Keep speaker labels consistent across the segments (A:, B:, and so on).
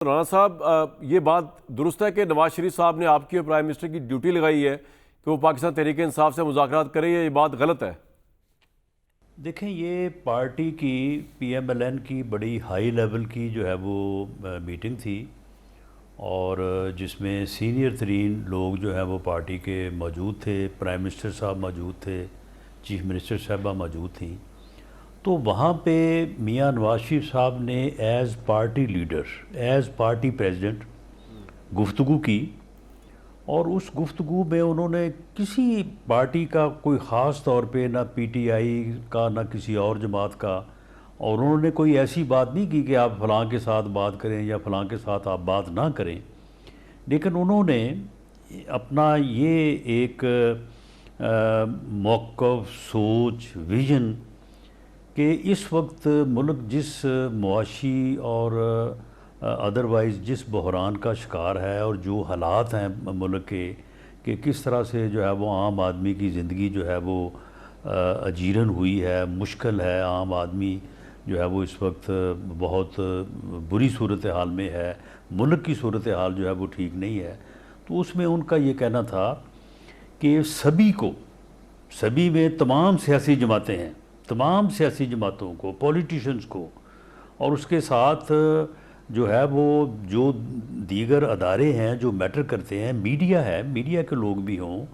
A: राणा साहब, ये बात दुरुस्त है कि नवाज शरीफ साहब ने आपकी और प्राइम मिनिस्टर की ड्यूटी लगाई है कि वो पाकिस्तान तहरीक इंसाफ से मुज़ाकरात करें, ये बात गलत है?
B: देखें, ये पार्टी की पीएमएलएन की बड़ी हाई लेवल की जो है वो मीटिंग थी, और जिसमें सीनियर तरीन लोग जो है वो पार्टी के मौजूद थे। प्राइम मिनिस्टर साहब मौजूद थे, चीफ मिनिस्टर साहबा मौजूद थी। तो वहाँ पे मियां नवाज शरीफ साहब ने as party leader, as party president गुफ्तगू की, और उस गुफ्तगू में उन्होंने किसी पार्टी का कोई ख़ास तौर पे, ना पीटीआई का ना किसी और जमात का, और उन्होंने कोई ऐसी बात नहीं की कि आप फ़लाँ के साथ बात करें या फ़लाँ के साथ आप बात ना करें। लेकिन उन्होंने अपना ये एक मौक़िफ़, सोच, विज़न कि इस वक्त मुल्क जिस मुआशी और अदरवाइज़ जिस बहरान का शिकार है, और जो हालात हैं मुल्क के कि किस तरह से जो है वो आम आदमी की ज़िंदगी जो है वो अजीरन हुई है, मुश्किल है। आम आदमी जो है वो इस वक्त बहुत बुरी सूरत हाल में है, मुल्क की सूरत हाल जो है वो ठीक नहीं है। तो उसमें उनका ये कहना था कि सभी में तमाम सियासी जमातें हैं, तमाम सियासी जमातों को, पॉलिटिशियंस को, और उसके साथ जो है वो जो दीगर अदारे हैं जो मैटर करते हैं, मीडिया है, मीडिया के लोग भी हों,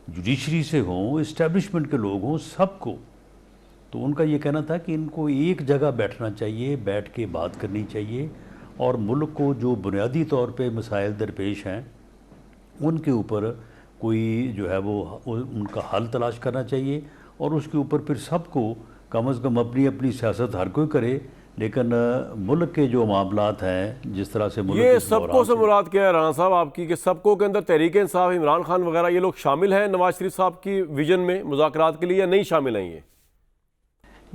B: जुडिशरी से हों, इस्टेब्लिशमेंट के लोग हों, सबको। तो उनका ये कहना था कि इनको एक जगह बैठना चाहिए, बैठ के बात करनी चाहिए, और मुल्क को जो बुनियादी तौर पे मसाइल दरपेश हैं उनके ऊपर कोई जो है वो उनका हल तलाश करना चाहिए, और उसके ऊपर फिर सबको कम अज़ कम अपनी अपनी सियासत हर कोई करे, लेकिन मुल्क के जो मामलात हैं, जिस तरह से मुल्क
A: ये
B: इस
A: सबको
B: बहरान
A: से मुराद क्या है राणा साहब आपकी, कि सबको के अंदर तहरीक इंसाफ, इमरान खान वगैरह ये लोग शामिल हैं नवाज शरीफ साहब की विजन में मुज़ाकरात के लिए, या नहीं शामिल हैं ये?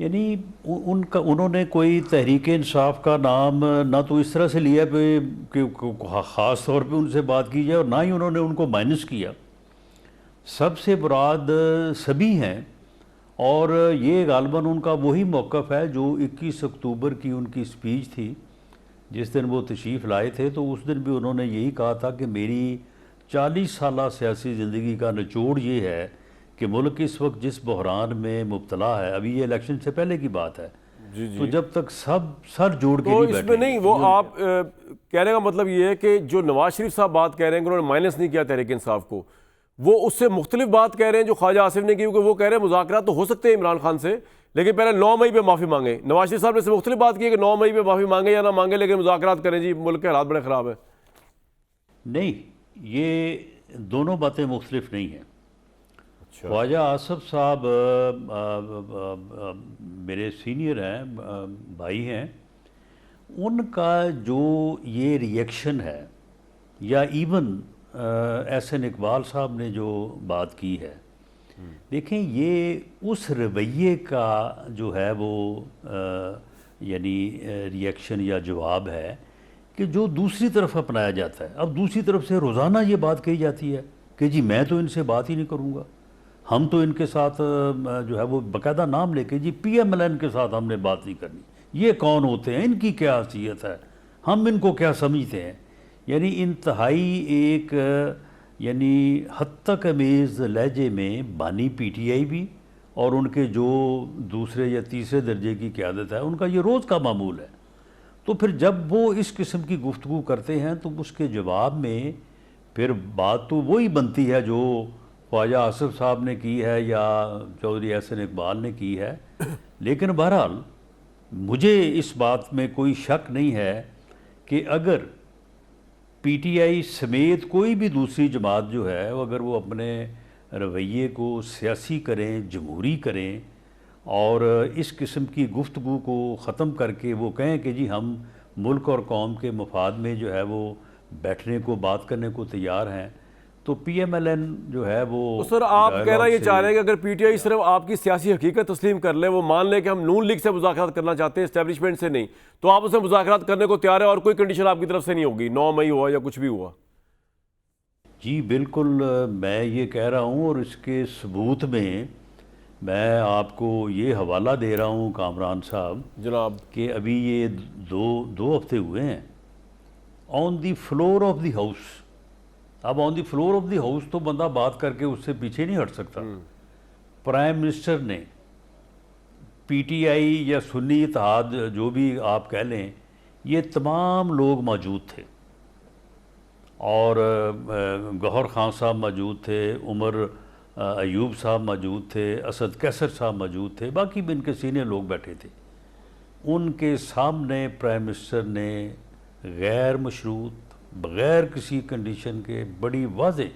B: यानी उनका उन्होंने कोई तहरीक इंसाफ का नाम ना तो इस तरह से लिया कि ख़ास तौर पे उनसे बात की जाए, और ना ही उन्होंने उनको माइनस किया। सबसे मुराद सभी हैं, और ये गालबन उनका वही मौक़िफ़ है जो 21 अक्टूबर की उनकी स्पीच थी, जिस दिन वो तशरीफ़ लाए थे। तो उस दिन भी उन्होंने यही कहा था कि मेरी 40 साला सियासी ज़िंदगी का निचोड़ ये है कि मुल्क इस वक्त जिस बहरान में मुब्तला है, अभी ये इलेक्शन से पहले की बात है,
A: जी
B: तो
A: जी।
B: जब तक सब सर जोड़ के
A: तो
B: नहीं
A: इसमें नहीं,
B: बैठेंगे
A: वो
B: ये
A: आप कहने का मतलब ये है कि जो नवाज शरीफ साहब बात कह रहे हैं कि उन्होंने माइनस नहीं किया तहरीक इंसाफ को, वो उससे मुख्तलिफ बात कह रहे हैं जो ख्वाजा आसिफ ने की, क्योंकि वो कह रहे हैं मुज़ाकरात तो हो सकते हैं इमरान खान से, लेकिन पहले 9 मई पे माफ़ी मांगे। नवाज शरीफ साहब ने इससे मुख्तलिफ बात की है कि 9 मई पे माफ़ी मांगे या ना मांगे, लेकिन मुज़ाकरात करें जी, मुल्क के हालात बड़े ख़राब हैं।
B: नहीं, ये दोनों बातें मुख्तलिफ नहीं हैं।
A: अच्छा।
B: ख्वाजा आसिफ साहब मेरे सीनियर हैं, भाई हैं। उनका जो ये रिएक्शन है, या इवन एहसन इकबाल साहब ने जो बात की है, देखें ये उस रवैये का जो है वो यानी रिएक्शन या जवाब है कि जो दूसरी तरफ अपनाया जाता है। अब दूसरी तरफ से रोज़ाना ये बात कही जाती है कि जी मैं तो इनसे बात ही नहीं करूँगा, हम तो इनके साथ जो है वो बाकायदा नाम लेके जी पीएमएलएन के साथ हमने बात नहीं करनी, ये कौन होते हैं, इनकी क्या हैसियत है, हम इनको क्या समझते हैं। यानी इंतहाई एक यानी हद तक अमेज़ लहजे में बानी पीटीआई भी, और उनके जो दूसरे या तीसरे दर्जे की क़यादत है, उनका ये रोज़ का मामूल है। तो फिर जब वो इस किस्म की गुफ्तगू करते हैं तो उसके जवाब में फिर बात तो वही बनती है जो ख्वाजा आसिफ साहब ने की है या चौधरी एहसन इकबाल ने की है। लेकिन बहरहाल मुझे इस बात में कोई शक नहीं है कि अगर पीटीआई समेत कोई भी दूसरी जमात जो है वो अगर वो अपने रवैये को सियासी करें, जमहूरी करें, और इस किस्म की गुफ्तगू को ख़त्म करके वो कहें कि जी हम मुल्क और कौम के मफाद में जो है वो बैठने को, बात करने को तैयार हैं, तो पीएमएलएन जो है वो
A: तो सर, आप कहना
B: डायलॉग
A: ये
B: से।
A: चाह रहे हैं कि अगर पीटीआई सिर्फ आपकी सियासी हकीकत तस्लीम कर ले, वो मान ले कि हम नून लीग से मुज़ाकरात करना चाहते हैं, इस्टेब्लिशमेंट से नहीं, तो आप उससे मुज़ाकरात करने को तैयार है और कोई कंडीशन आपकी तरफ से नहीं होगी, 9 मई हुआ या कुछ भी हुआ?
B: जी बिल्कुल, मैं ये कह रहा हूँ, और इसके सबूत में मैं आपको ये हवाला दे रहा हूँ कामरान साहब
A: जनाब।
B: कि अभी ये दो दो हफ्ते हुए हैं on the floor of the house. अब on the floor of the house तो बंदा बात करके उससे पीछे नहीं हट सकता। प्राइम मिनिस्टर ने पीटीआई या सुन्नी इत्तेहाद जो भी आप कह लें, ये तमाम लोग मौजूद थे और गौहर खान साहब मौजूद थे, उमर अयूब साहब मौजूद थे, असद कैसर साहब मौजूद थे, बाकी भी इनके सीनियर लोग बैठे थे। उनके सामने प्राइम मिनिस्टर ने गैर मशरूत, बग़ैर किसी कंडीशन के बड़ी वाज़े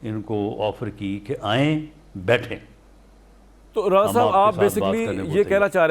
B: इनको ऑफ़र की कि आएँ बैठें।
A: तो राणा
B: हम
A: साहब,
B: आपके
A: आप
B: साथ बात
A: बेसिकली
B: करने को
A: ये
B: तैयार।
A: कहना चाह रहे हैं